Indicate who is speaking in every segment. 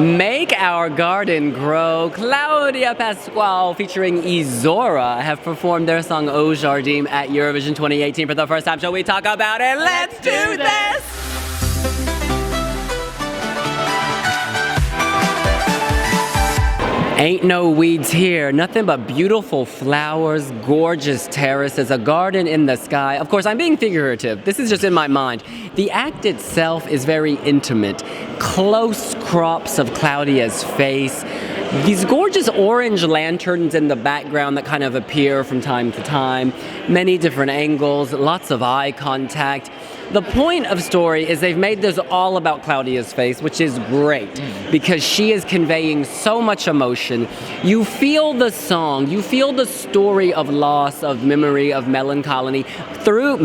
Speaker 1: Make Our Garden Grow. Cláudia Pascoal featuring Isaura have performed their song Au Jardim at Eurovision 2018 for the first time. Shall we talk about it? Let's do this! Ain't no weeds here, nothing but beautiful flowers, gorgeous terraces, a garden in the sky. Of course, I'm being figurative. This is just in my mind. The act itself is very intimate. Close crops of Cláudia's face. These gorgeous orange lanterns in the background that kind of appear from time to time. Many different angles, lots of eye contact. The point of story is they've made this all about Cláudia's face, which is great because she is conveying so much emotion. You feel the song, you feel the story of loss, of memory, of melancholy through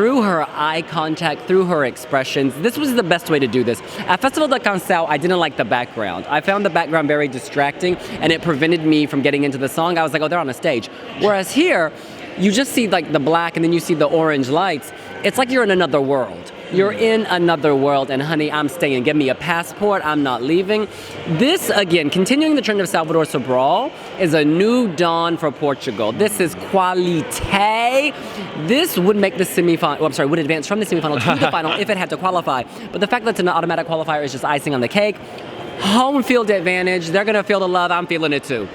Speaker 1: through her eye contact, through her expressions. This was the best way to do this. At Festival de Canção, I didn't like the background. I found the background very distracting and it prevented me from getting into the song. I was like, oh, they're on a stage. Whereas here, you just see like the black and then you see the orange lights. It's like you're in another world. You're in another world, and honey, I'm staying. Give me a passport, I'm not leaving. This, again, continuing the trend of Salvador Sobral, is a new dawn for Portugal. This is qualité. This would make the semifinal, would advance from the semifinal to the final if it had to qualify. But the fact that it's an automatic qualifier is just icing on the cake. Home field advantage, they're gonna feel the love, I'm feeling it too.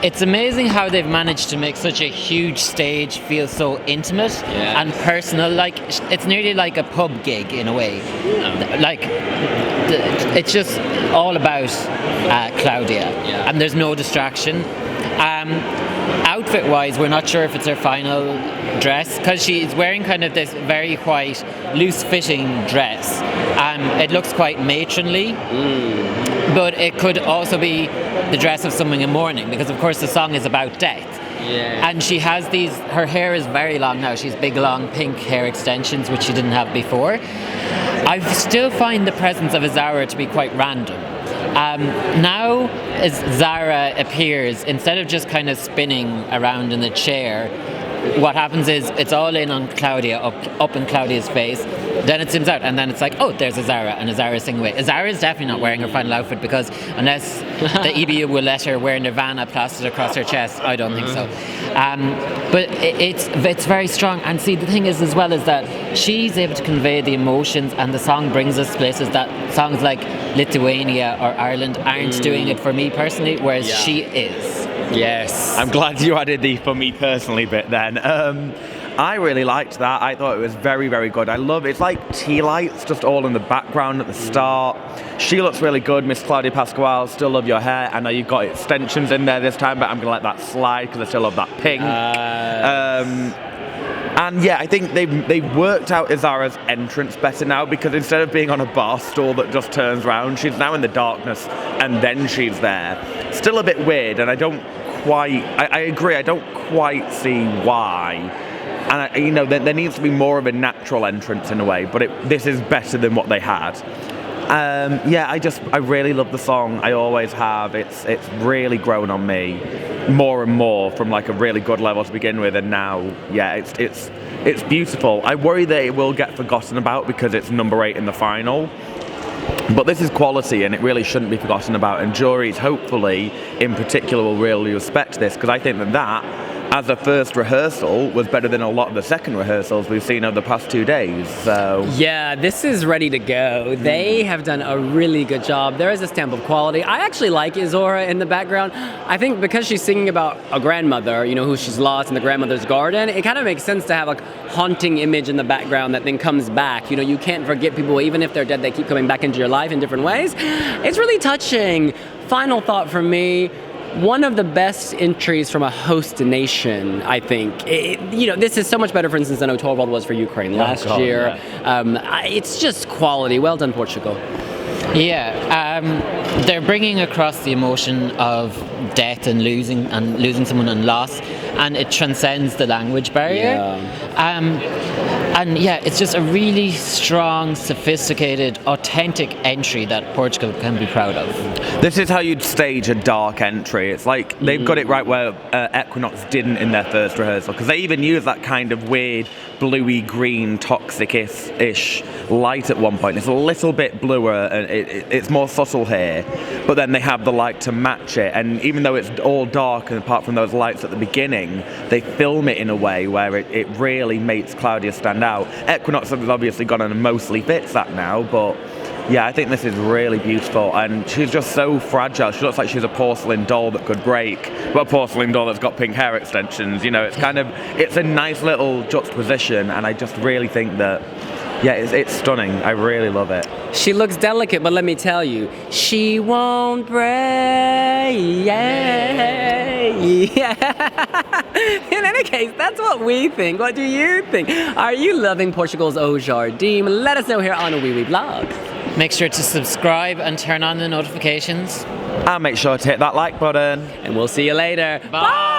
Speaker 2: It's amazing how they've managed to make such a huge stage feel so intimate and personal. Like, it's nearly like a pub gig in a way. Like, it's just all about Cláudia, and there's no distraction. Outfit-wise, we're not sure if it's her final dress because she's wearing kind of this very white, loose-fitting dress. It looks quite matronly, but it could also be the dress of someone in mourning because, of course, the song is about death. Yeah. And she has her hair is very long now. She's big, long, pink hair extensions, which she didn't have before. I still find the presence of Isaura to be quite random. Now, as Zara appears, instead of just kind of spinning around in the chair, what happens is it's all in on Cláudia, up in Cláudia's face. Then it zooms out, and then it's like, oh, there's Isaura, and Isaura's singing away. Isaura is definitely not wearing her final outfit because unless the EBU will let her wear Nirvana plastered across her chest, I don't think so. But it's very strong. And see, the thing is as well is that she's able to convey the emotions, and the song brings us places that songs like Lithuania or Ireland aren't doing it for me personally, whereas she is.
Speaker 3: Yes. I'm glad you added the for me personally bit then. I really liked that. I thought it was very, very good. I love it. It's like tea lights just all in the background at the start. She looks really good, Miss Cláudia Pascoal. Still love your hair. I know you've got extensions in there this time, but I'm going to let that slide because I still love that pink. And yeah, I think they've worked out Isaura's entrance better now because instead of being on a bar stool that just turns around, she's now in the darkness and then she's there. Still a bit weird, and I agree, I don't quite see why. And there needs to be more of a natural entrance in a way, but this is better than what they had. I really love the song. I always have. It's really grown on me more and more from like a really good level to begin with, and now, it's beautiful. I worry that it will get forgotten about because it's number 8 in the final. But this is quality, and it really shouldn't be forgotten about. And juries, hopefully, in particular, will really respect this because I think that as a first rehearsal was better than a lot of the second rehearsals we've seen over the past 2 days. So
Speaker 1: yeah, this is ready to go. They have done a really good job. There is a stamp of quality. I actually like Isaura in the background. I think because she's singing about a grandmother, who she's lost in the grandmother's garden, it kind of makes sense to have a haunting image in the background that then comes back. You can't forget people, even if they're dead, they keep coming back into your life in different ways. It's really touching. Final thought from me. One of the best entries from a host nation, I think. This is so much better, for instance, than Otorvald was for Ukraine last year. Yeah. It's just quality. Well done, Portugal.
Speaker 2: Yeah, they're bringing across the emotion of death and losing someone and loss, and it transcends the language barrier. Yeah. It's just a really strong, sophisticated, authentic entry that Portugal can be proud of.
Speaker 3: This is how you'd stage a dark entry. It's like they've got it right where Equinox didn't in their first rehearsal, because they even use that kind of weird bluey green, toxic-ish light at one point. It's a little bit bluer and it's more subtle here, but then they have the light to match it. And even though it's all dark, and apart from those lights at the beginning, they film it in a way where it really makes Cláudia stand out. Equinox has obviously gone and mostly fits that now, but yeah, I think this is really beautiful, and she's just so fragile. She looks like she's a porcelain doll that could break, but a porcelain doll that's got pink hair extensions. You know, it's a nice little juxtaposition, and I just really think that, yeah, it's stunning. I really love it.
Speaker 1: She looks delicate, but let me tell you, she won't break. Yeah. In any case, that's what we think. What do you think? Are you loving Portugal's Au Jardim? Let us know here on wiwibloggs.
Speaker 2: Make sure to subscribe and turn on the notifications.
Speaker 3: And make sure to hit that like button.
Speaker 1: And we'll see you later.
Speaker 2: Bye.